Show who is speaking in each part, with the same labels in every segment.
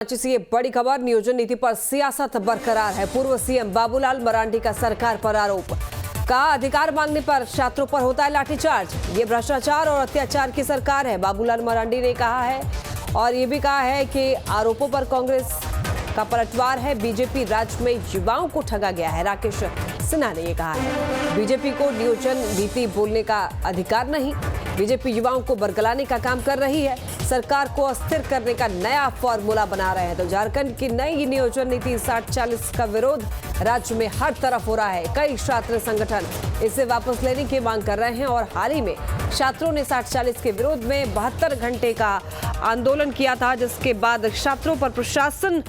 Speaker 1: रांची से ये बड़ी खबर, नियोजन नीति पर सियासत बरकरार है। पूर्व सीएम बाबूलाल मरांडी का सरकार पर आरोप, कहा अधिकार मांगने पर छात्रों पर होता है लाठीचार्ज। ये भ्रष्टाचार और अत्याचार की सरकार है, बाबूलाल मरांडी ने कहा है। और ये भी कहा है कि आरोपों पर कांग्रेस का पलटवार है। बीजेपी राज्य में युवाओं को ठगा गया है, राकेश सिन्हा ने ये कहा है। बीजेपी को नियोजन नीति बोलने का अधिकार नहीं, बीजेपी युवाओं को बरगलाने का काम कर रही है, सरकार को अस्थिर करने का नया फॉर्मूला बना रहे हैं। तो झारखंड की नई नियोजन नीति 60-40 का विरोध राज्य में हर तरफ हो रहा है। कई छात्र संगठन इसे वापस लेने की मांग कर रहे हैं और हाल ही में छात्रों ने 60-40 के विरोध में 72 घंटे का आंदोलन किया था, जिसके बाद छात्रों पर प्रशासन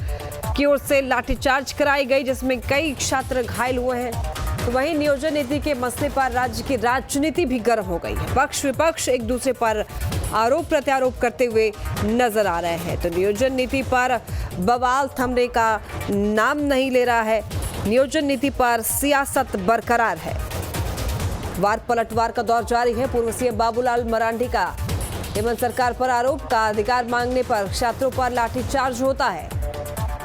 Speaker 1: की ओर से लाठीचार्ज कराई गई, जिसमें कई छात्र घायल हुए हैं। तो वहीं नियोजन नीति के मसले पर राज्य की राजनीति भी गर्म हो गई है। पक्ष विपक्ष एक दूसरे पर आरोप प्रत्यारोप करते हुए नजर आ रहे हैं। तो नियोजन नीति पर बवाल थमने का नाम नहीं ले रहा है। नियोजन नीति पर सियासत बरकरार है। वार पलटवार का दौर जारी है। पूर्व सीएम बाबूलाल मरांडी का हेमंत सरकार पर आरोप, का अधिकार मांगने पर छात्रों पर लाठीचार्ज होता है।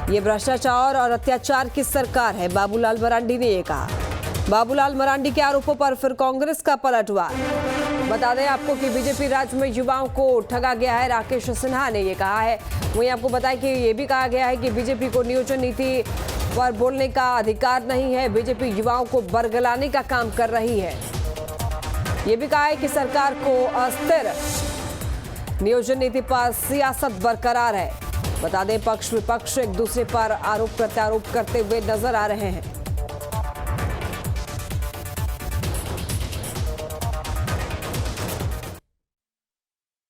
Speaker 1: ये भ्रष्टाचार और अत्याचार की सरकार है, बाबूलाल मरांडी ने ये कहा। बाबूलाल मरांडी के आरोपों पर फिर कांग्रेस का पलटवार। बता दें आपको कि बीजेपी राज्य में युवाओं को ठगा गया है, राकेश सिन्हा ने ये कहा है। वहीं आपको बताएं कि ये भी कहा गया है कि बीजेपी को नियोजन नीति पर बोलने का अधिकार नहीं है, बीजेपी युवाओं को बरगलाने का काम कर रही है। ये भी कहा है कि सरकार को अस्थिर, नियोजन नीति पर सियासत बरकरार है। बता दें पक्ष विपक्ष एक दूसरे पर आरोप प्रत्यारोप करते हुए नजर आ रहे हैं।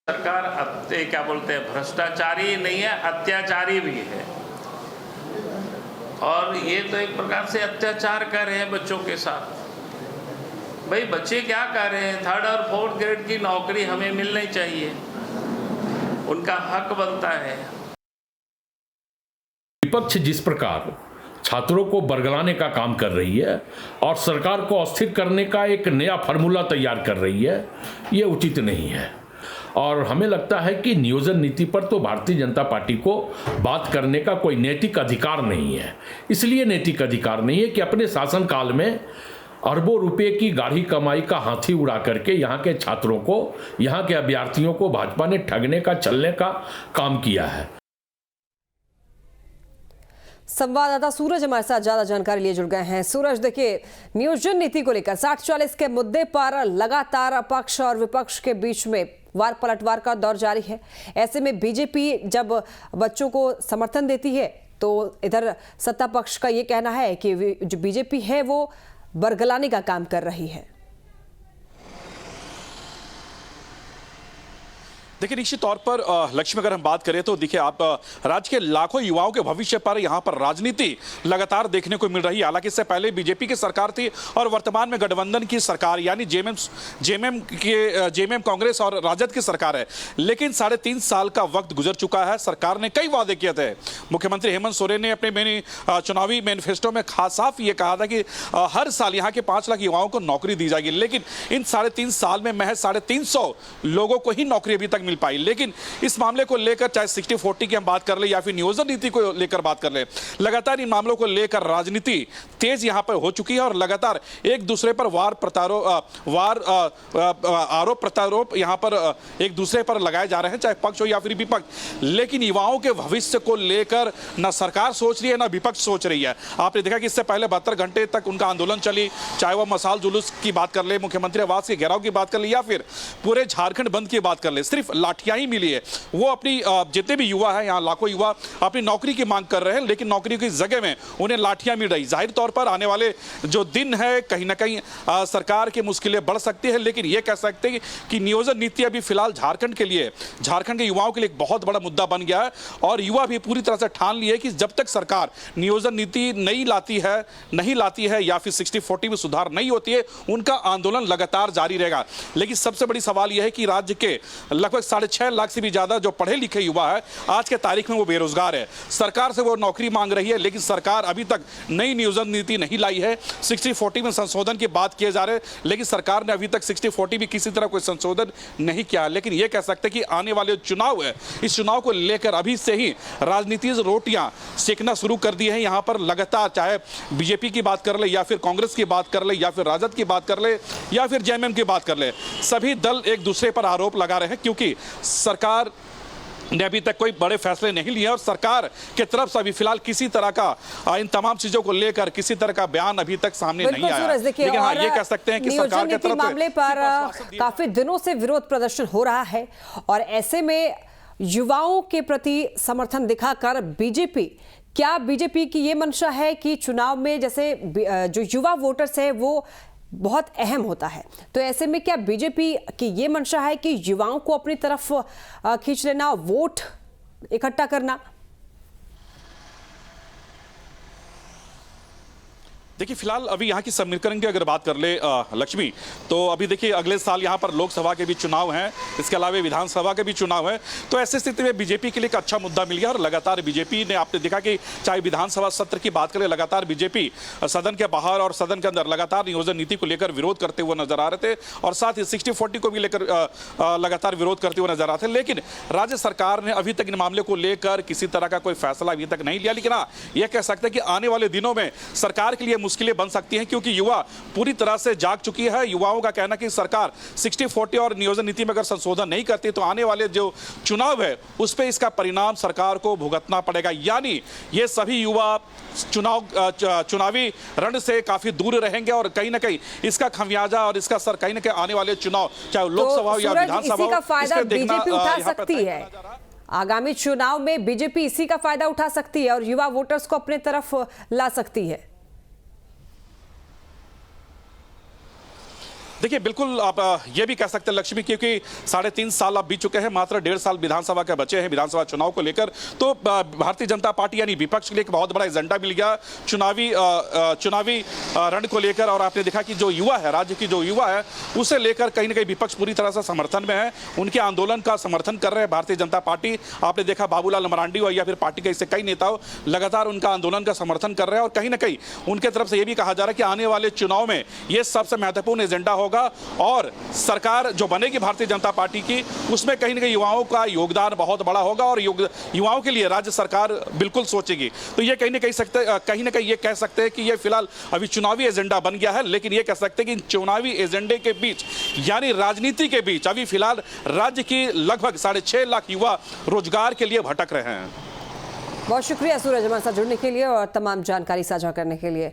Speaker 2: सरकार क्या बोलते हैं, भ्रष्टाचारी नहीं है, अत्याचारी भी है। और ये तो एक प्रकार से अत्याचार कर रहे हैं बच्चों के साथ। भाई बच्चे क्या कर रहे हैं, 3rd और 4th ग्रेड की नौकरी हमें मिलनी चाहिए, उनका हक बनता है।
Speaker 3: विपक्ष जिस प्रकार छात्रों को बरगलाने का काम कर रही है और सरकार को अस्थिर करने का एक नया फार्मूला तैयार कर रही है, ये उचित नहीं है। और हमें लगता है कि नियोजन नीति पर तो भारतीय जनता पार्टी को बात करने का कोई नैतिक अधिकार नहीं है। इसलिए नैतिक अधिकार नहीं है कि अपने शासनकाल में अरबों रुपए की गाढ़ी कमाई का हाथी उड़ा करके यहाँ के छात्रों को, यहाँ के अभ्यर्थियों को भाजपा ने ठगने का, छलने का काम किया है।
Speaker 1: संवाददाता सूरज हमारे साथ ज्यादा जानकारी लिए जुड़ गए हैं। सूरज, देखिए नियोजन नीति को लेकर 60-40 के मुद्दे पर लगातार पक्ष और विपक्ष के बीच में वार पलटवार का दौर जारी है। ऐसे में बीजेपी जब बच्चों को समर्थन देती है तो इधर सत्ता पक्ष का ये कहना है कि जो बीजेपी है वो बरगलाने का काम कर रही है।
Speaker 4: देखिए निश्चित तौर पर लक्ष्मी, अगर हम बात करें तो देखिए आप राज्य के लाखों युवाओं के भविष्य पर यहाँ पर राजनीति लगातार देखने को मिल रही है। हालांकि इससे पहले बीजेपी की सरकार थी और वर्तमान में गठबंधन की सरकार यानी जेएमएम कांग्रेस और राजद की सरकार है। लेकिन 3.5 साल का वक्त गुजर चुका है। सरकार ने कई वादे किए थे। मुख्यमंत्री हेमंत सोरेन ने अपने चुनावी मैनिफेस्टो में साफ ये कहा था कि हर साल यहाँ के 5 लाख युवाओं को नौकरी दी जाएगी। लेकिन इन 3.5 साल में महज 350 लोगों को ही नौकरी अभी तक मिल पाई। लेकिन इस मामले को लेकर चाहे 60-40 की हम बात कर ले या फिर नियोजन नीति को लेकर बात कर ले, लगातार इन मामलों को लेकर राजनीति तेज यहां पर हो चुकी है और लगातार एक दूसरे पर आरोप प्रत्यारोप यहां पर एक दूसरे पर लगाए जा रहे हैं, चाहे पक्ष हो या फिर विपक्ष। लेकिन युवाओं के भविष्य को लेकर न सरकार सोच रही है, न विपक्ष सोच रही है। आपने देखा कि इससे पहले 72 घंटे तक उनका आंदोलन चली, चाहे वह मसाल जुलूस की बात कर ले, मुख्यमंत्री आवास के घेराव की बात कर ले या फिर पूरे झारखंड बंद की बात कर ले, सिर्फ लाठियां ही मिली है। वो अपनी जितने भी युवा है, यहाँ लाखों युवा अपनी नौकरी की मांग कर रहे हैं, लेकिन नौकरी की जगह में उन्हें लाठियां मिल रही। जाहिर तौर पर आने वाले जो दिन है कहीं ना कहीं सरकार की मुश्किलें बढ़ सकती है। लेकिन ये कह सकते हैं कि नियोजन नीति अभी फिलहाल झारखंड के लिए, झारखंड के युवाओं के लिए एक बहुत बड़ा मुद्दा बन गया है और युवा भी पूरी तरह से ठान लिए कि जब तक सरकार नियोजन नीति नहीं लाती है या फिर 60-40 में सुधार नहीं होती है, उनका आंदोलन लगातार जारी रहेगा। लेकिन सबसे बड़ी सवाल यह है कि राज्य के लगभग 6.5 लाख से भी ज्यादा जो पढ़े लिखे युवा है आज के तारीख में वो बेरोजगार है। सरकार से वो नौकरी मांग रही है, लेकिन सरकार अभी तक नई नियोजन नीति नहीं लाई है। 60-40 में संशोधन की बात किए जा रहे हैं, लेकिन सरकार ने अभी तक 60-40 भी किसी तरह कोई संशोधन नहीं किया है। लेकिन ये कह सकते हैं कि आने वाले चुनाव है, इस चुनाव को लेकर अभी से ही राजनीति रोटियां सेकना शुरू कर दी है। यहां पर लगातार चाहे बीजेपी की बात कर ले या फिर कांग्रेस की बात कर ले या फिर राजद की बात कर ले या फिर जेएमएम की बात कर ले, सभी दल एक दूसरे पर आरोप लगा रहे हैं, क्योंकि सरकार ने अभी तक कोई बड़े फैसले नहीं लिए और सरकार के तरफ से अभी फिलहाल किसी तरह का इन तमाम चीजों को लेकर किसी तरह का बयान अभी तक सामने नहीं आया। लेकिन हाँ, ये कह सकते हैं कि सरकार के तरफ
Speaker 1: मामले पर काफी दिनों से विरोध प्रदर्शन हो रहा है और ऐसे में युवाओं के प्रति समर्थन दिखाकर बीजेपी की ये मंशा है कि चुनाव में जैसे जो युवा वोटर्स है वो बहुत अहम होता है, तो ऐसे में क्या बीजेपी की ये मंशा है कि युवाओं को अपनी तरफ खींच लेना, वोट इकट्ठा करना?
Speaker 4: देखिए, फिलहाल अभी यहाँ की समीकरण की अगर बात कर ले लक्ष्मी, तो अभी देखिए अगले साल यहाँ पर लोकसभा के भी चुनाव हैं, इसके अलावा विधानसभा के भी चुनाव हैं। तो ऐसी स्थिति में बीजेपी के लिए एक अच्छा मुद्दा मिल गया और लगातार बीजेपी ने, आपने देखा कि चाहे विधानसभा सत्र की बात करें, लगातार बीजेपी सदन के बाहर और सदन के अंदर लगातार नियोजन नीति को लेकर विरोध करते हुए नजर आ रहे थे और साथ ही 60-40 को भी लेकर लगातार विरोध करते हुए नजर आते थे। लेकिन राज्य सरकार ने अभी तक इन मामले को लेकर किसी तरह का कोई फैसला अभी तक नहीं लिया। लेकिन हाँ, यह कह सकते हैं कि आने वाले दिनों में सरकार के लिए मुश्किलें बन सकती हैं, क्योंकि युवा पूरी तरह से जाग चुकी है। युवाओं का कहना कि सरकार 60-40 और नियोजन नीति में अगर संशोधन नहीं करती तो आने वाले जो चुनाव है उस पर इसका परिणाम सरकार को भुगतना पड़ेगा। यानी ये सभी युवा चुनावी रण से काफी दूर रहेंगे और कहीं ना कहीं इसका खमियाजा और इसका असर कहीं ना कहीं आने वाले चुनाव, चाहे लोकसभा हो या विधानसभा हो,
Speaker 1: का फायदा बीजेपी उठा
Speaker 4: यहाँ
Speaker 1: सकती है। आगामी चुनाव में बीजेपी इसी का फायदा उठा सकती है और युवा वोटर्स को अपने तरफ ला सकती है।
Speaker 4: देखिए, बिल्कुल आप ये भी कह सकते हैं लक्ष्मी, क्योंकि 3.5 साल अब बीत चुके हैं, मात्र 1.5 साल विधानसभा के बचे हैं विधानसभा चुनाव को लेकर। तो भारतीय जनता पार्टी यानी विपक्ष के लिए एक बहुत बड़ा एजेंडा मिल गया चुनावी रण को लेकर। और आपने देखा कि जो युवा है, राज्य की जो युवा है, उसे लेकर कहीं ना कहीं विपक्ष पूरी तरह से समर्थन में है, उनके आंदोलन का समर्थन कर रहे हैं भारतीय जनता पार्टी। आपने देखा बाबूलाल मरांडी हो या फिर पार्टी के ऐसे कई नेता हो, लगातार उनका आंदोलन का समर्थन कर रहे हैं और कहीं ना कहीं उनके तरफ से यह भी कहा जा रहा है कि आने वाले चुनाव में यह सबसे महत्वपूर्ण एजेंडा होगा और सरकार जो बनेगी भारतीय जनता पार्टी की, उसमें कहीं ना कहीं युवाओं का योगदान बहुत बड़ा होगा और युवाओं के लिए राज्य सरकार बिल्कुल सोचेगी। तो ये कहीं ना कहीं ये कह सकते हैं कि ये फिलहाल अभी चुनावी एजेंडा बन गया है। लेकिन ये कह सकते हैं कि चुनावी एजेंडे के बीच यानी राजनीति के बीच अभी फिलहाल राज्य की लगभग 6.5 लाख युवा रोजगार के लिए भटक रहे हैं।
Speaker 1: बहुत शुक्रिया सूरज हमारे साथ जुड़ने के लिए और तमाम जानकारी साझा करने के लिए।